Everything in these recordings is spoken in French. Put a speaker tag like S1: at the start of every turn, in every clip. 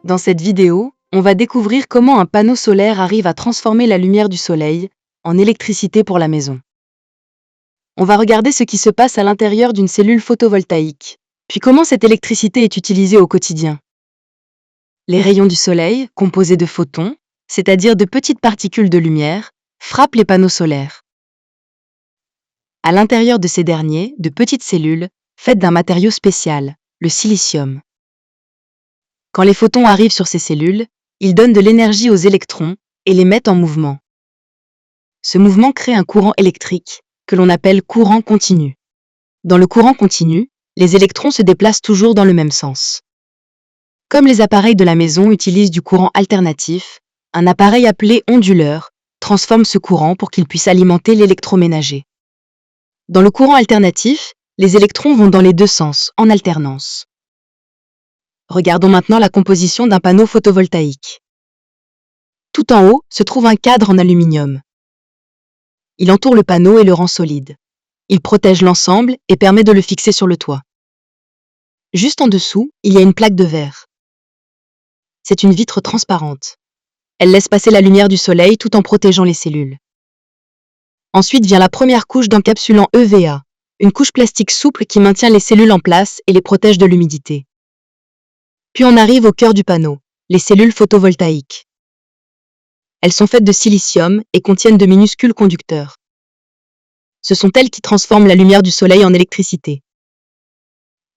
S1: Dans cette vidéo, on va découvrir comment un panneau solaire arrive à transformer la lumière du soleil en électricité pour la maison. On va regarder ce qui se passe à l'intérieur d'une cellule photovoltaïque, puis comment cette électricité est utilisée au quotidien. Les rayons du soleil, composés de photons, c'est-à-dire de petites particules de lumière, frappent les panneaux solaires. À l'intérieur de ces derniers, de petites cellules, faites d'un matériau spécial, le silicium. Quand les photons arrivent sur ces cellules, ils donnent de l'énergie aux électrons et les mettent en mouvement. Ce mouvement crée un courant électrique, que l'on appelle courant continu. Dans le courant continu, les électrons se déplacent toujours dans le même sens. Comme les appareils de la maison utilisent du courant alternatif, un appareil appelé onduleur transforme ce courant pour qu'il puisse alimenter l'électroménager. Dans le courant alternatif, les électrons vont dans les deux sens, en alternance. Regardons maintenant la composition d'un panneau photovoltaïque. Tout en haut se trouve un cadre en aluminium. Il entoure le panneau et le rend solide. Il protège l'ensemble et permet de le fixer sur le toit. Juste en dessous, il y a une plaque de verre. C'est une vitre transparente. Elle laisse passer la lumière du soleil tout en protégeant les cellules. Ensuite vient la première couche d'encapsulant EVA, une couche plastique souple qui maintient les cellules en place et les protège de l'humidité. Puis on arrive au cœur du panneau, les cellules photovoltaïques. Elles sont faites de silicium et contiennent de minuscules conducteurs. Ce sont elles qui transforment la lumière du soleil en électricité.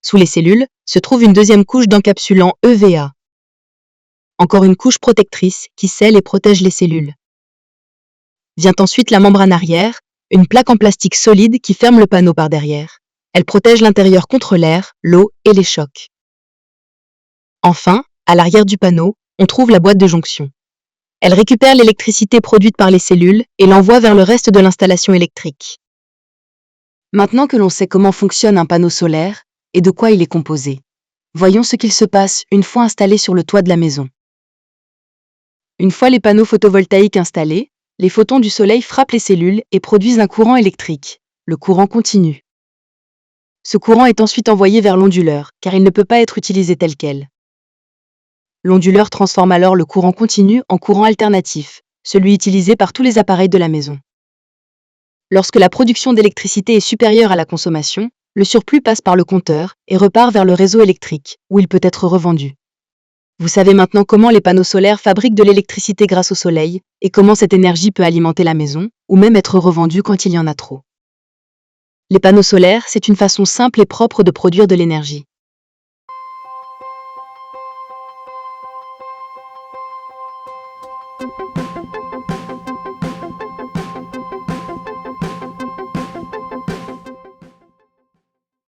S1: Sous les cellules se trouve une deuxième couche d'encapsulant EVA. Encore une couche protectrice qui scelle et protège les cellules. Vient ensuite la membrane arrière, une plaque en plastique solide qui ferme le panneau par derrière. Elle protège l'intérieur contre l'air, l'eau et les chocs. Enfin, à l'arrière du panneau, on trouve la boîte de jonction. Elle récupère l'électricité produite par les cellules et l'envoie vers le reste de l'installation électrique. Maintenant que l'on sait comment fonctionne un panneau solaire et de quoi il est composé, voyons ce qu'il se passe une fois installé sur le toit de la maison. Une fois les panneaux photovoltaïques installés, les photons du soleil frappent les cellules et produisent un courant électrique, le courant continu. Ce courant est ensuite envoyé vers l'onduleur, car il ne peut pas être utilisé tel quel. L'onduleur transforme alors le courant continu en courant alternatif, celui utilisé par tous les appareils de la maison. Lorsque la production d'électricité est supérieure à la consommation, le surplus passe par le compteur et repart vers le réseau électrique, où il peut être revendu. Vous savez maintenant comment les panneaux solaires fabriquent de l'électricité grâce au soleil et comment cette énergie peut alimenter la maison ou même être revendue quand il y en a trop. Les panneaux solaires, c'est une façon simple et propre de produire de l'énergie.